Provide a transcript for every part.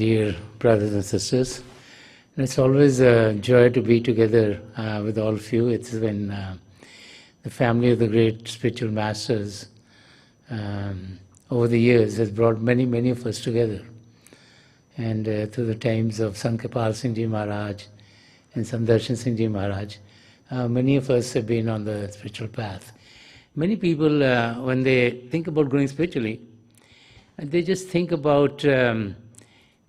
dear brothers and sisters. And it's always a joy to be together with all of you. It's when the family of the great spiritual masters over the years has brought many, many of us together. And through the times of Sant Rajinder Singh Maharaj and Sant Rajinder Singh Maharaj, many of us have been on the spiritual path. Many people, when they think about growing spiritually, they just think about,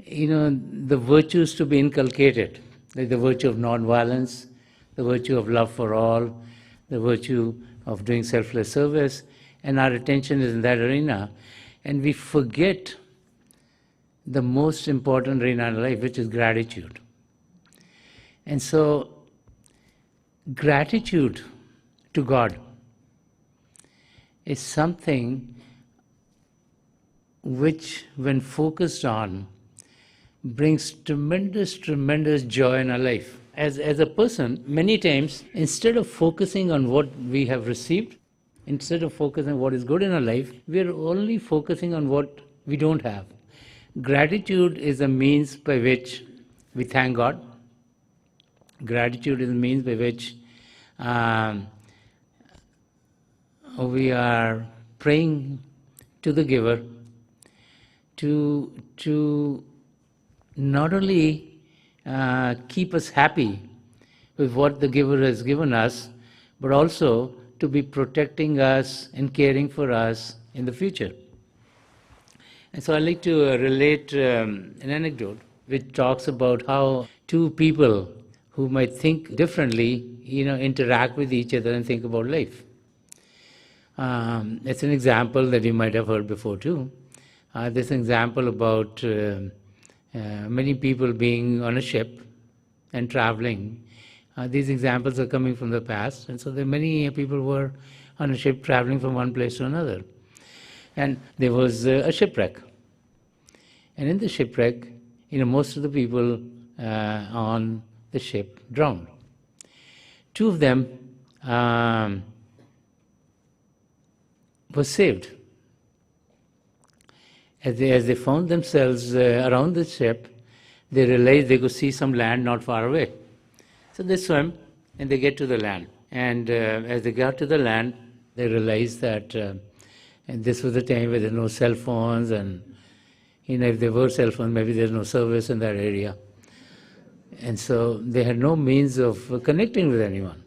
the virtues to be inculcated, like the virtue of non-violence, the virtue of love for all, the virtue of doing selfless service, and our attention is in that arena. And we forget the most important arena in life, which is gratitude. And so, gratitude to God is something which, when focused on, brings tremendous, tremendous joy in our life. As a person, many times, instead of focusing on what we have received, instead of focusing on what is good in our life, we are only focusing on what we don't have. Gratitude is a means by which we thank God. Gratitude is a means by which we are praying to the giver to not only keep us happy with what the giver has given us, but also to be protecting us and caring for us in the future. And so I'd like to relate an anecdote which talks about how two people who might think differently, interact with each other and think about life. It's an example that you might have heard before too. There's an example about many people being on a ship and traveling. These examples are coming from the past, and so there are many people who were on a ship traveling from one place to another. And there was a shipwreck. And in the shipwreck, most of the people on the ship drowned. Two of them were saved. As they found themselves around the ship, they realized they could see some land not far away. So they swam and they get to the land. And as they got to the land, they realized that and this was the time where there were no cell phones, and if there were cell phones, maybe there's no service in that area. And so they had no means of connecting with anyone.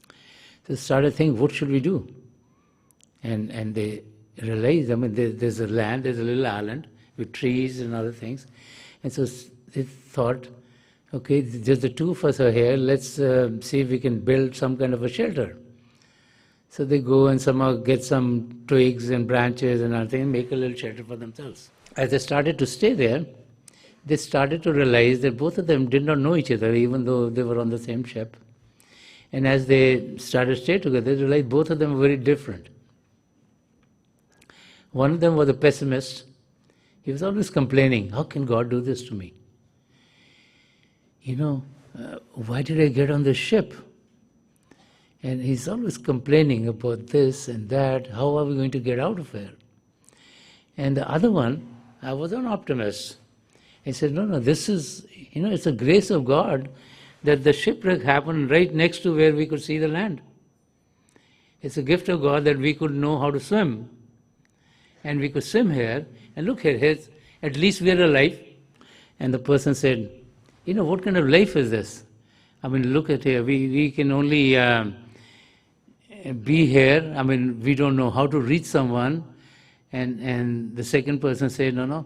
So they started thinking, what should we do? And they realized, there's a land, there's a little island with trees and other things. And so they thought, okay, just the two of us are here, let's see if we can build some kind of a shelter. So they go and somehow get some twigs and branches and everything and make a little shelter for themselves. As they started to stay there, they started to realize that both of them did not know each other, even though they were on the same ship. And as they started to stay together, they realized both of them were very different. One of them was a pessimist. He was always complaining, how can God do this to me? Why did I get on this ship? And he's always complaining about this and that. How are we going to get out of here? And the other one, I was an optimist. He said, no, this is, it's a grace of God that the shipwreck happened right next to where we could see the land. It's a gift of God that we could know how to swim. And we could swim here, and look here, at least we are alive. And the person said, what kind of life is this? Look at here, we can only be here. We don't know how to reach someone. And the second person said, no,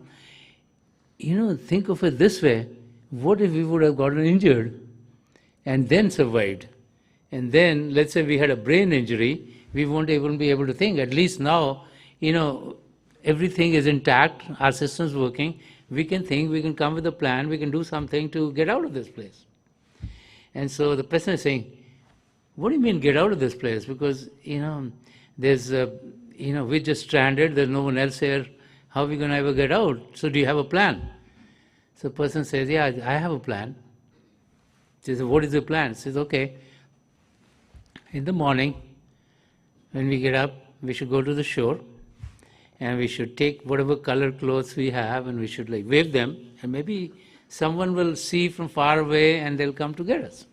think of it this way. What if we would have gotten injured and then survived? And then, let's say we had a brain injury, we won't even be able to think. At least now, everything is intact, our system's working, we can think, we can come with a plan, we can do something to get out of this place. And so the person is saying, what do you mean get out of this place? Because, there's, we're just stranded, there's no one else here, how are we going to ever get out? So do you have a plan? So the person says, yeah, I have a plan. He says, what is the plan? He says, okay, in the morning, when we get up, we should go to the shore, and we should take whatever color clothes we have and we should like wave them, and maybe someone will see from far away and they'll come to get us.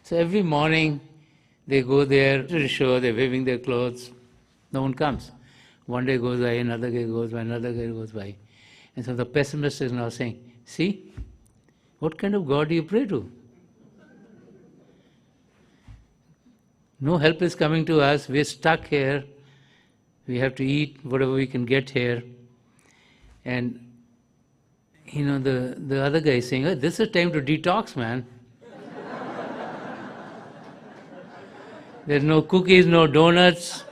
So every morning they go there to the shore, they're waving their clothes, no one comes. One day goes by, another day goes by, another day goes by. And so the pessimist is now saying, see, what kind of God do you pray to? No help is coming to us, we're stuck here, we have to eat whatever we can get here. And the other guy is saying, oh, this is time to detox, man. There's no cookies, no donuts.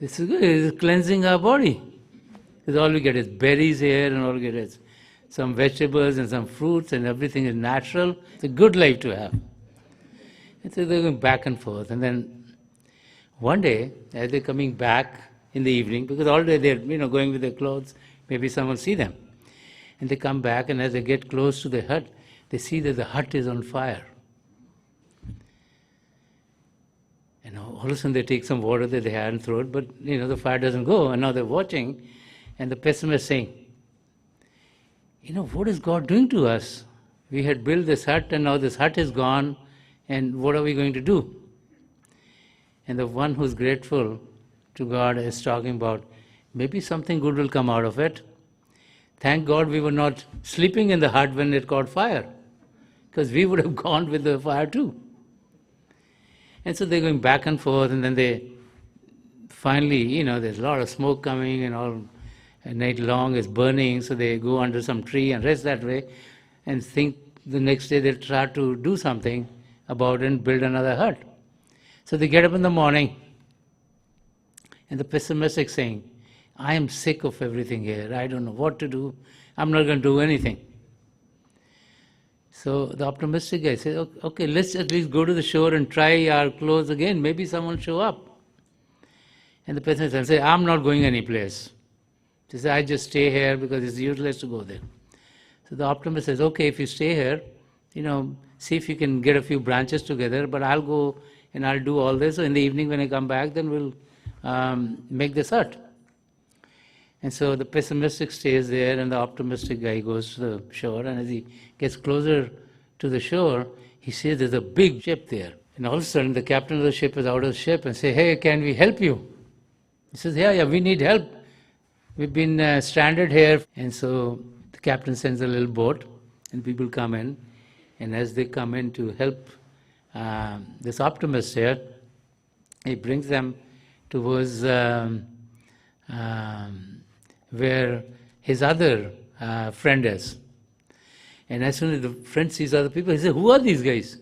This is good, it's cleansing our body. Because all we get is berries here, and all we get is some vegetables and some fruits, and everything is natural. It's a good life to have. And so they're going back and forth. And then one day, as they're coming back in the evening, because all day they're going with their clothes, maybe someone will see them. And they come back, and as they get close to the hut, they see that the hut is on fire. And all of a sudden they take some water that they had and throw it, but the fire doesn't go, and now they're watching, and the pessimist is saying, what is God doing to us? We had built this hut, and now this hut is gone, and what are we going to do? And the one who's grateful to God is talking about, maybe something good will come out of it. Thank God we were not sleeping in the hut when it caught fire, because we would have gone with the fire too. And so they're going back and forth, and then they finally, there's a lot of smoke coming, and all night long is burning, so they go under some tree and rest that way, and think the next day they'll try to do something about it and build another hut. So they get up in the morning, and the pessimistic saying, I am sick of everything here. I don't know what to do. I'm not going to do anything. So the optimistic guy says, okay, let's at least go to the shore and try our clothes again. Maybe someone will show up. And the pessimist says, I'm not going any place. He says, I just stay here because it's useless to go there. So the optimist says, okay, if you stay here, see if you can get a few branches together, but I'll go and I'll do all this. So in the evening when I come back, then we'll make this hut. And so the pessimistic stays there, and the optimistic guy goes to the shore, and as he gets closer to the shore, he sees there's a big ship there. And all of a sudden, the captain of the ship is out of the ship and says, hey, can we help you? He says, yeah, we need help. We've been stranded here. And so the captain sends a little boat, and people come in. And as they come in to help this optimist here, he brings them towards where his other friend is. And as soon as the friend sees other people, he says, who are these guys?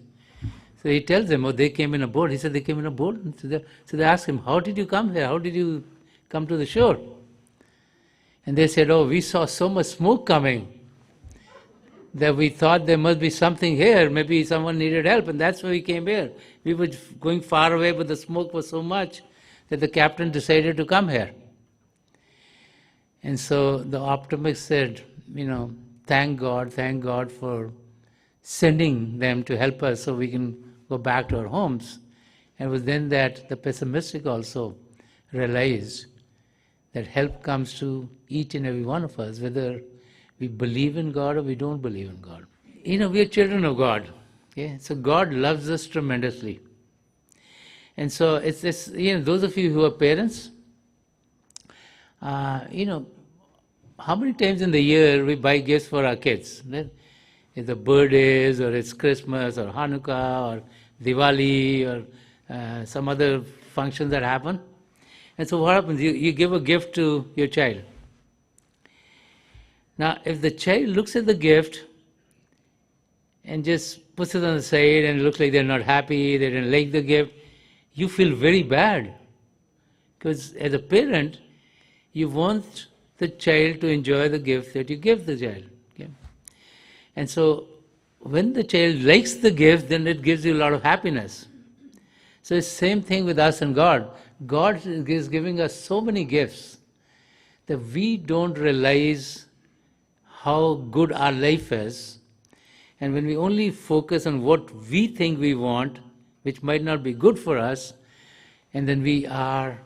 So he tells them, they came in a boat. He said, they came in a boat? So they ask him, how did you come here? How did you come to the shore? And they said, we saw so much smoke coming that we thought there must be something here. Maybe someone needed help, and that's why we came here. We were going far away, but the smoke was so much that the captain decided to come here. And so the optimist said, thank God for sending them to help us so we can go back to our homes. And it was then that the pessimistic also realized that help comes to each and every one of us, whether we believe in God or we don't believe in God. We are children of God. Okay? So God loves us tremendously. And so it's this, those of you who are parents, how many times in the year we buy gifts for our kids? It's the birthdays, or it's Christmas, or Hanukkah, or Diwali, or some other functions that happen. And so what happens? You give a gift to your child. Now, if the child looks at the gift and just puts it on the side and it looks like they're not happy, they didn't like the gift, you feel very bad. Because as a parent, you want the child to enjoy the gift that you give the child. Okay? And so when the child likes the gift, then it gives you a lot of happiness. So it's the same thing with us and God. God is giving us so many gifts that we don't realize how good our life is And when we only focus on what we think we want, which might not be good for us, and then we are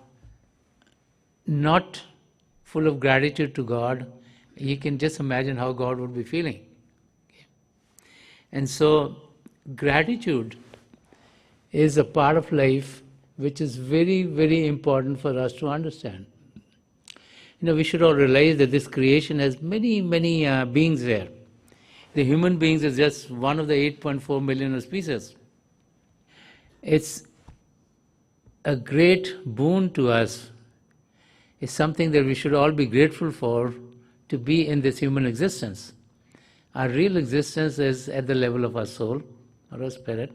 not full of gratitude to God, you can just imagine how God would be feeling. And so, gratitude is a part of life which is very, very important for us to understand. We should all realize that this creation has many, many beings there. The human beings is just one of the 8.4 million species. It's a great boon to us. It's something that we should all be grateful for, to be in this human existence. Our real existence is at the level of our soul or our spirit.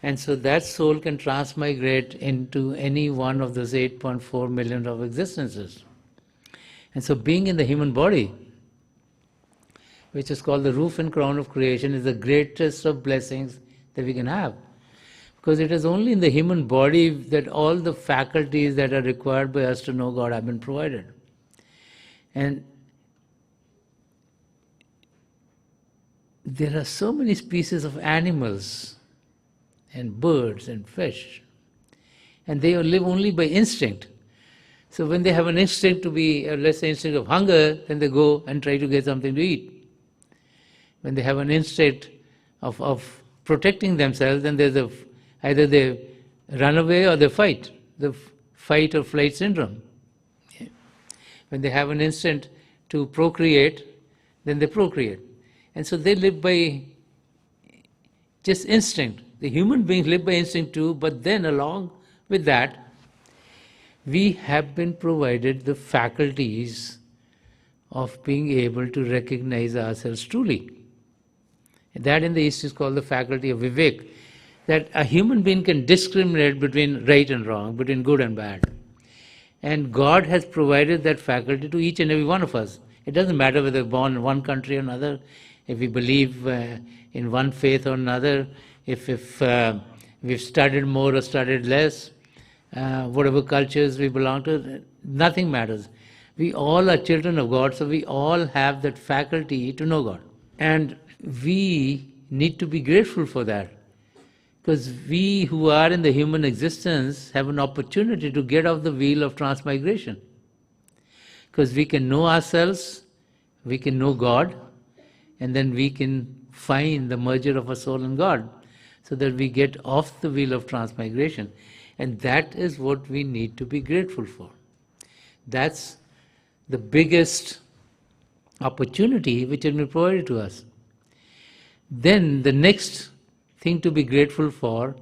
And so that soul can transmigrate into any one of those 8.4 million of existences. And so being in the human body, which is called the roof and crown of creation, is the greatest of blessings that we can have. Because it is only in the human body that all the faculties that are required by us to know God have been provided. And there are so many species of animals and birds and fish, and they live only by instinct. So when they have an instinct to be, let's say, instinct of hunger, then they go and try to get something to eat. When they have an instinct of protecting themselves, then there's either they run away or they fight, the fight or flight syndrome. When they have an instinct to procreate, then they procreate. And so they live by just instinct. The human beings live by instinct too, but then along with that, we have been provided the faculties of being able to recognize ourselves truly. That in the East is called the faculty of Vivek, that a human being can discriminate between right and wrong, between good and bad. And God has provided that faculty to each and every one of us. It doesn't matter whether we're born in one country or another, if we believe in one faith or another, if we've studied more or studied less, whatever cultures we belong to, nothing matters. We all are children of God, so we all have that faculty to know God. And we need to be grateful for that. Because we who are in the human existence have an opportunity to get off the wheel of transmigration. Because we can know ourselves, we can know God, and then we can find the merger of our soul and God, so that we get off the wheel of transmigration. And that is what we need to be grateful for. That's the biggest opportunity which has been provided to us. Then the next thing to be grateful for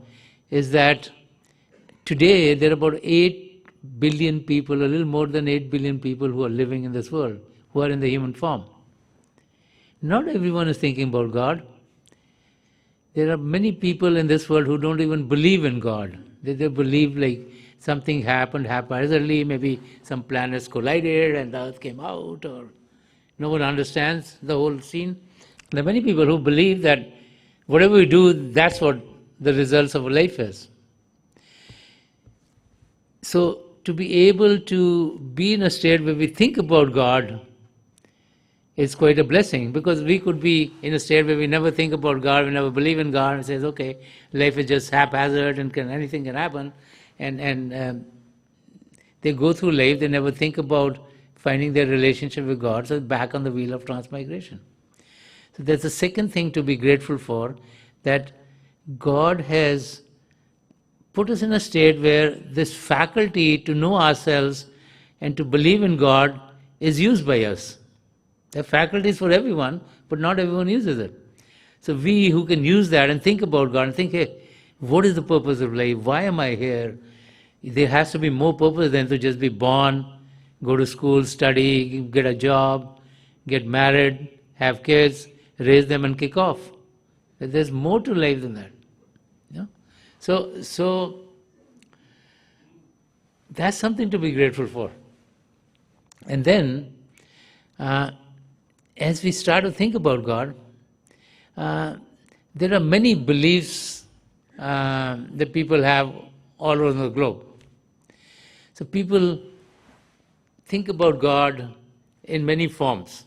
is that today there are about 8 billion people, a little more than 8 billion people who are living in this world, who are in the human form. Not everyone is thinking about God. There are many people in this world who don't even believe in God. They believe like something happened haphazardly, maybe some planets collided and the earth came out, or no one understands the whole scene. There are many people who believe that whatever we do, that's what the results of our life is. So to be able to be in a state where we think about God is quite a blessing, because we could be in a state where we never think about God, we never believe in God, and says, okay, life is just haphazard and anything can happen, and they go through life, they never think about finding their relationship with God, so back on the wheel of transmigration. So that's the second thing to be grateful for, that God has put us in a state where this faculty to know ourselves and to believe in God is used by us. The faculty is for everyone, but not everyone uses it. So we who can use that and think about God and think, hey, what is the purpose of life? Why am I here? There has to be more purpose than to just be born, go to school, study, get a job, get married, have kids, raise them and kick off. There's more to life than that. So that's something to be grateful for. And then, as we start to think about God, there are many beliefs that people have all over the globe. So people think about God in many forms.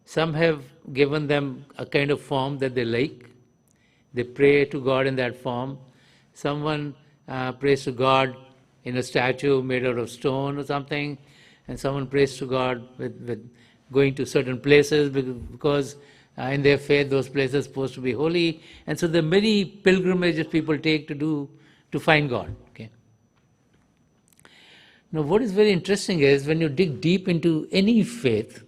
Some have given them a kind of form that they like. They pray to God in that form. Someone prays to God in a statue made out of stone or something, and someone prays to God with going to certain places because in their faith those places are supposed to be holy. And so there are many pilgrimages people take to find God. Okay. Now what is very interesting is when you dig deep into any faith,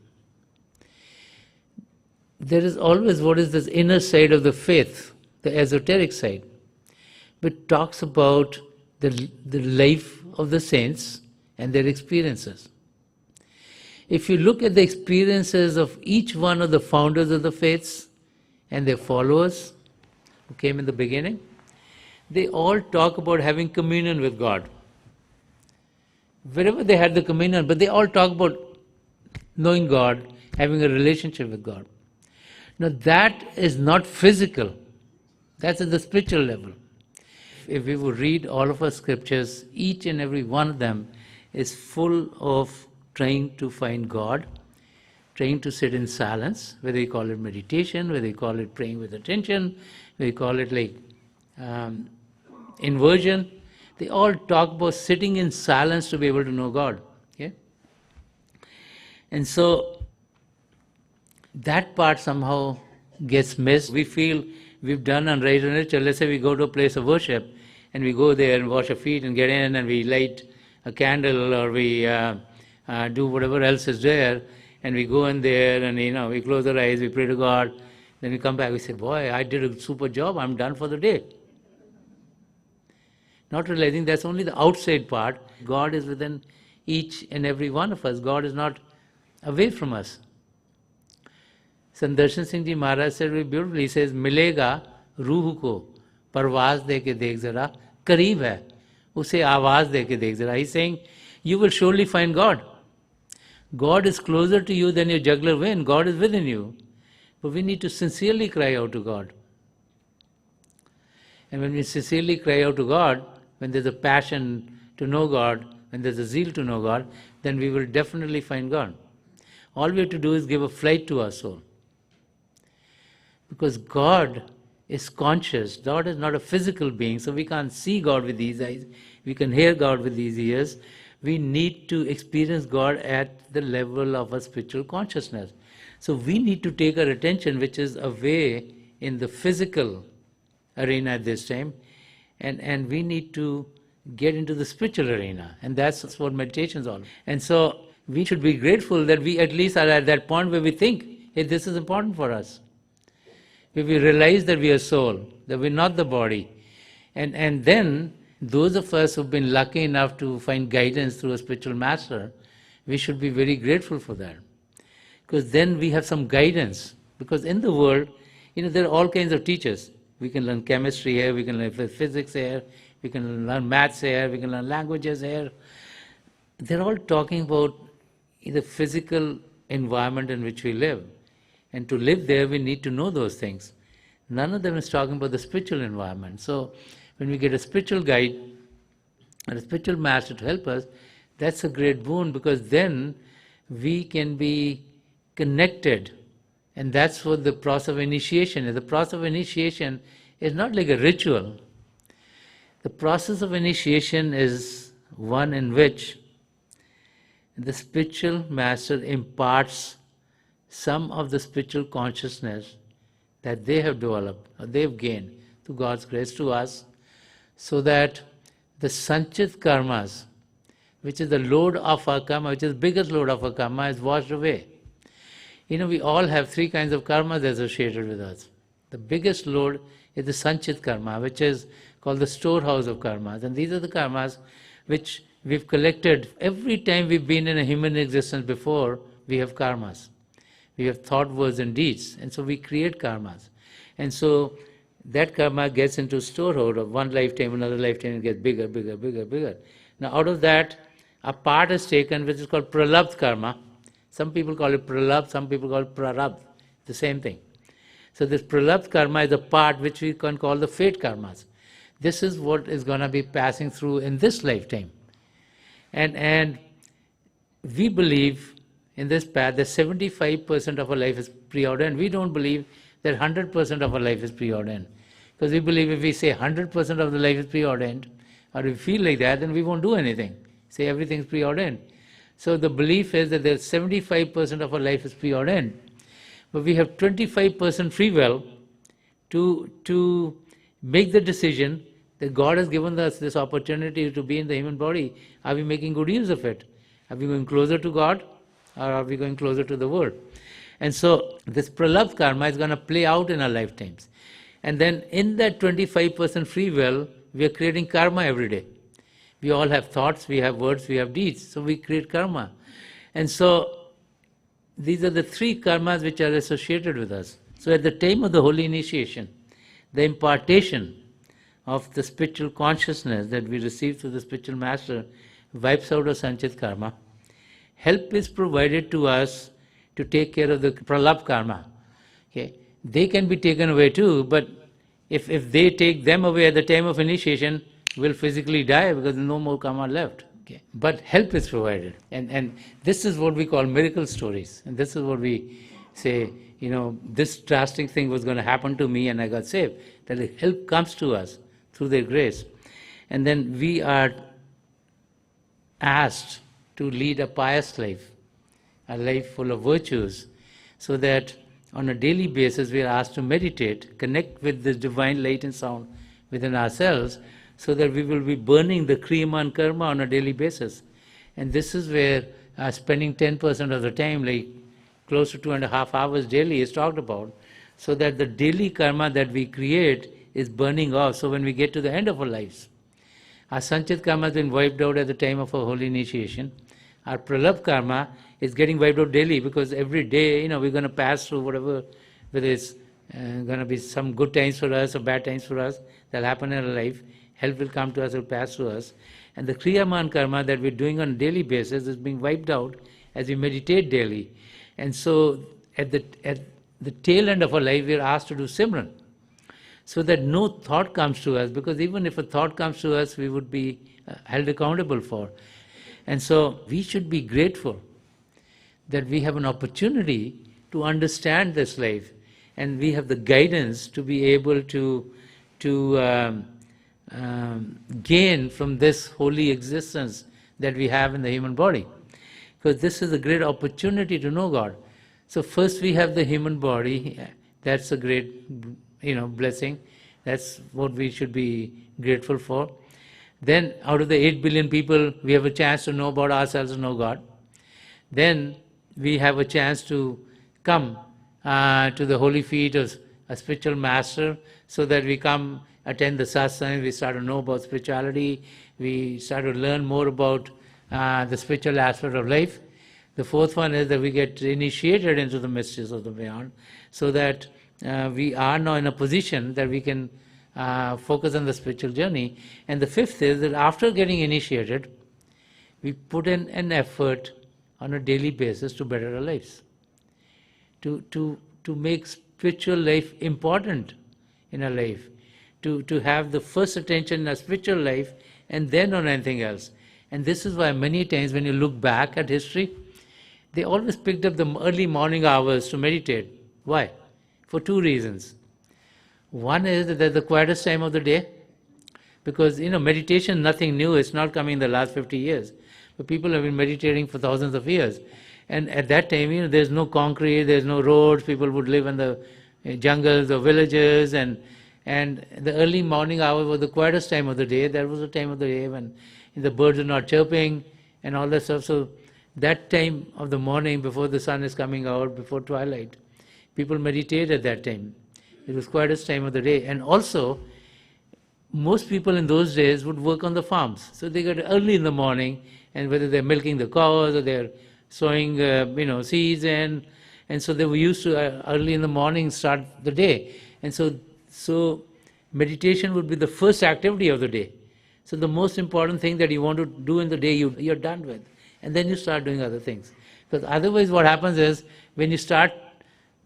there is always what is this inner side of the faith, the esoteric side, which talks about the life of the saints and their experiences. If you look at the experiences of each one of the founders of the faiths and their followers who came in the beginning, they all talk about having communion with God. Wherever they had the communion, but they all talk about knowing God, having a relationship with God. Now that is not physical, that's at the spiritual level. If we would read all of our scriptures, each and every one of them is full of trying to find God, trying to sit in silence, whether you call it meditation, whether you call it praying with attention, whether you call it like inversion. They all talk about sitting in silence to be able to know God. Okay? And so that part somehow gets missed. We feel we've done and right and ritual. Let's say we go to a place of worship and we go there and wash our feet and get in and we light a candle or we do whatever else is there, and we go in there and we close our eyes, we pray to God, then we come back, we say, boy, I did a super job, I'm done for the day. Not realizing that's only the outside part. God is within each and every one of us. God is not away from us. Sant Rajinder Singh Ji Maharaj said very beautifully, he says, मिलेगा रूह को परवाज दे के देख जरा, करीब है, उसे आवाज दे के देख जरा. He's saying, you will surely find God. God is closer to you than your jugular vein. God is within you. But we need to sincerely cry out to God. And when we sincerely cry out to God, when there's a passion to know God, when there's a zeal to know God, then we will definitely find God. All we have to do is give a flight to our soul. Because God is conscious. God is not a physical being, so we can't see God with these eyes. We can hear God with these ears. We need to experience God at the level of a spiritual consciousness. So we need to take our attention, which is away in the physical arena at this time, and we need to get into the spiritual arena. And that's what meditation is all. And so we should be grateful that we at least are at that point where we think, hey, this is important for us. Where we realize that we are soul, that we're not the body. And then those of us who've been lucky enough to find guidance through a spiritual master, we should be very grateful for that. Because then we have some guidance. Because in the world, there are all kinds of teachers. We can learn chemistry here, we can learn physics here, we can learn maths here, we can learn languages here. They're all talking about the physical environment in which we live. And to live there, we need to know those things. None of them is talking about the spiritual environment. So when we get a spiritual guide and a spiritual master to help us, that's a great boon, because then we can be connected. And that's what the process of initiation is. The process of initiation is not like a ritual. The process of initiation is one in which the spiritual master imparts some of the spiritual consciousness that they have developed or they've gained through God's grace to us, so that the sanchit karmas, which is the load of our karma, which is the biggest load of our karma, is washed away. We all have three kinds of karmas associated with us. The biggest load is the sanchit karma, which is called the storehouse of karmas. And these are the karmas which we've collected. Every time we've been in a human existence before, we have karmas. We have thought, words and deeds. And so we create karmas. And so that karma gets into storehouse of one lifetime, another lifetime, it gets bigger, bigger, bigger, bigger. Now out of that, a part is taken which is called pralabdha karma. Some people call it pralabdha, some people call it prarabdha, the same thing. So this pralabdha karma is a part which we can call the fate karmas. This is what is going to be passing through in this lifetime. And we believe in this path that 75% of our life is preordained. We don't believe that 100% of our life is preordained. Because we believe if we say 100% of the life is preordained, or we feel like that, then we won't do anything. Say everything's preordained. So the belief is that there's 75% of our life is preordained. But we have 25% free will to make the decision that God has given us this opportunity to be in the human body. Are we making good use of it? Are we going closer to God, or are we going closer to the world? And so this pralabdha karma is going to play out in our lifetimes. And then in that 25% free will, we are creating karma every day. We all have thoughts, we have words, we have deeds. So we create karma. And so these are the three karmas which are associated with us. So at the time of the holy initiation, the impartation of the spiritual consciousness that we receive through the spiritual master wipes out our sanchit karma. Help is provided to us to take care of the pralabdha karma. Okay? They can be taken away too, but if they take them away at the time of initiation, we'll physically die because there's no more karma left. Okay? But help is provided. And this is what we call miracle stories. And this is what we say, this drastic thing was going to happen to me and I got saved. That the help comes to us through their grace. And then we are asked to lead a pious life, a life full of virtues, so that on a daily basis we are asked to meditate, connect with this divine light and sound within ourselves, so that we will be burning the kriyama and karma on a daily basis. And this is where spending 10% of the time, like close to 2.5 hours daily, is talked about, so that the daily karma that we create is burning off. So when we get to the end of our lives, our sanchit karma has been wiped out at the time of our holy initiation. Our pralabdha karma is getting wiped out daily, because every day, we're going to pass through whatever, whether it's going to be some good times for us or bad times for us that happen in our life. Help will come to us, will pass through us. And the kriyama and karma that we're doing on a daily basis is being wiped out as we meditate daily. And so at the tail end of our life, we're asked to do Simran, so that no thought comes to us, because even if a thought comes to us, we would be held accountable for. And so we should be grateful that we have an opportunity to understand this life, and we have the guidance to be able to gain from this holy existence that we have in the human body. Because this is a great opportunity to know God. So first we have the human body. That's a great blessing. That's what we should be grateful for. Then out of the 8 billion people, we have a chance to know about ourselves and know God. Then we have a chance to come to the holy feet of a spiritual master, so that we come attend the satsang, we start to know about spirituality, we start to learn more about the spiritual aspect of life. The fourth one is that we get initiated into the mysteries of the beyond, so that we are now in a position that we can focus on the spiritual journey. And the fifth is that after getting initiated, we put in an effort on a daily basis to better our lives, to make spiritual life important in our life, to have the first attention in our spiritual life and then on anything else. And this is why many times when you look back at history, they always picked up the early morning hours to meditate. Why? For two reasons. One is that they're the quietest time of the day, because meditation, nothing new, it's not coming in the last 50 years. But people have been meditating for thousands of years. And at that time, there's no concrete, there's no roads, people would live in the jungles or villages, and the early morning hour was the quietest time of the day. That was the time of the day when the birds are not chirping and all that stuff. So that time of the morning, before the sun is coming out, before twilight, people meditate at that time. It was quietest time of the day. And also, most people in those days would work on the farms. So they got early in the morning, and whether they're milking the cows or they're sowing seeds, and so they were used to early in the morning start the day. And so meditation would be the first activity of the day. So the most important thing that you want to do in the day, you're done with. And then you start doing other things. Because otherwise what happens is, when you start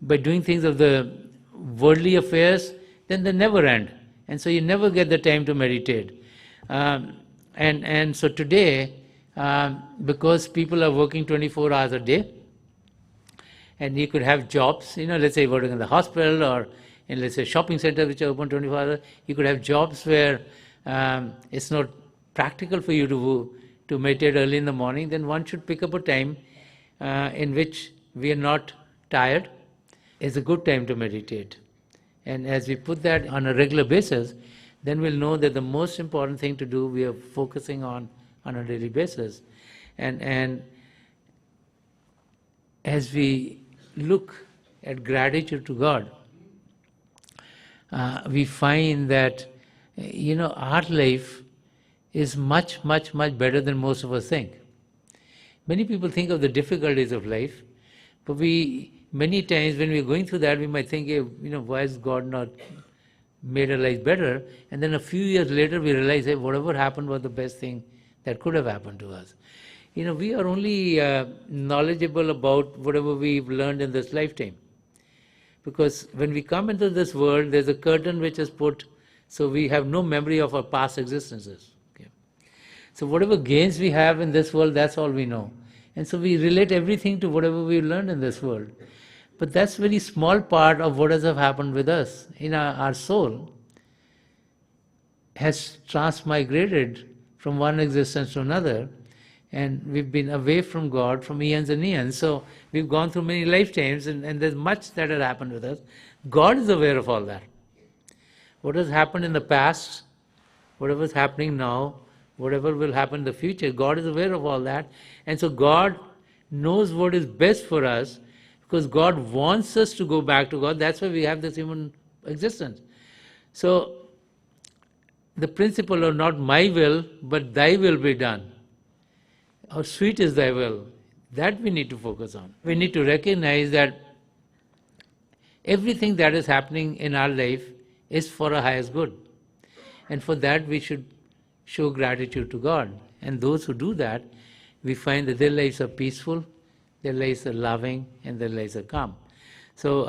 by doing things of the worldly affairs, then they never end. And so you never get the time to meditate. And so today, because people are working 24 hours a day, and you could have jobs, let's say working in the hospital or in, let's say, shopping center which are open 24 hours. You could have jobs where it's not practical for you to meditate early in the morning. Then one should pick up a time in which we are not tired. It's a good time to meditate. And as we put that on a regular basis, then we'll know that the most important thing to do we are focusing on a daily basis. And as we look at gratitude to God, we find that, our life is much, much, much better than most of us think. Many people think of the difficulties of life, but many times when we're going through that, we might think, hey, why has God not made our life better? And then a few years later, we realize, hey, whatever happened was the best thing that could have happened to us. We are only knowledgeable about whatever we've learned in this lifetime. Because when we come into this world, there's a curtain which is put, so we have no memory of our past existences. Okay? So whatever gains we have in this world, that's all we know. And so we relate everything to whatever we learned in this world. But that's a very small part of what has happened with us. Our soul has transmigrated from one existence to another, and we've been away from God from eons and eons. So we've gone through many lifetimes, and there's much that has happened with us. God is aware of all that. What has happened in the past, whatever is happening now, whatever will happen in the future, God is aware of all that. And so God knows what is best for us, because God wants us to go back to God. That's why we have this human existence. So the principle of not my will, but thy will be done. How sweet is thy will? That we need to focus on. We need to recognize that everything that is happening in our life is for our highest good. And for that we should show gratitude to God. And those who do that, we find that their lives are peaceful, their lives are loving, and their lives are calm. So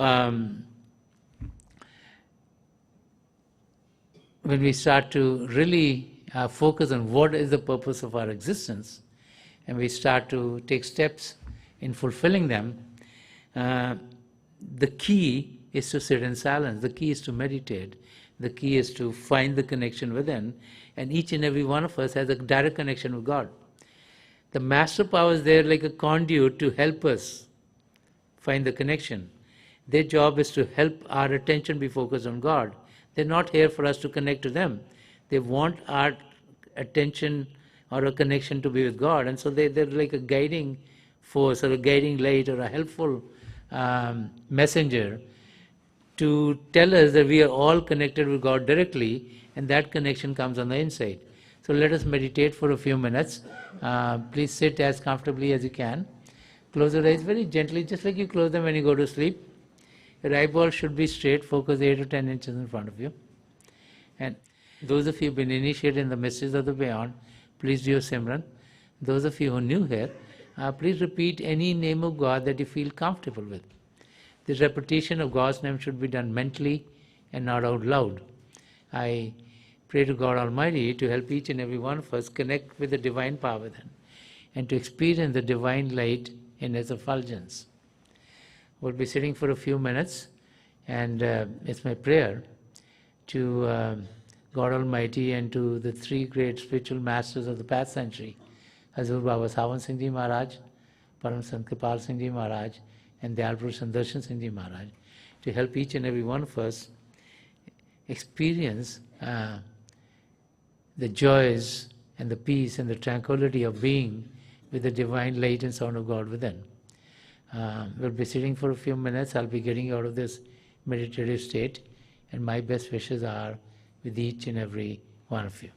when we start to really focus on what is the purpose of our existence, and we start to take steps in fulfilling them, the key is to sit in silence. The key is to meditate. The key is to find the connection within. And each and every one of us has a direct connection with God. The master power is there like a conduit to help us find the connection. Their job is to help our attention be focused on God. They're not here for us to connect to them. They want our attention or a connection to be with God. And so they're like a guiding force or a guiding light or a helpful messenger to tell us that we are all connected with God directly, and that connection comes on the inside. So let us meditate for a few minutes. Please sit as comfortably as you can. Close your eyes very gently, just like you close them when you go to sleep. Your eyeballs should be straight, focus 8 to 10 inches in front of you. And those of you who have been initiated in the mysteries of the beyond, please do your Simran. Those of you who are new here, please repeat any name of God that you feel comfortable with. The repetition of God's name should be done mentally and not out loud. I pray to God Almighty to help each and every one of us connect with the divine power within and to experience the divine light in its effulgence. We'll be sitting for a few minutes, and it's my prayer to God Almighty and to the three great spiritual masters of the past century, Hazur Baba Sawan Singh Ji Maharaj, Param Sant Kripal Singh Ji Maharaj, and Dayal Purush Sandarshan Singh Ji Maharaj, to help each and every one of us experience the joys and the peace and the tranquility of being with the divine light and sound of God within. We'll be sitting for a few minutes. I'll be getting out of this meditative state, and my best wishes are with each and every one of you.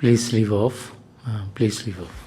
Please leave off. Please leave off.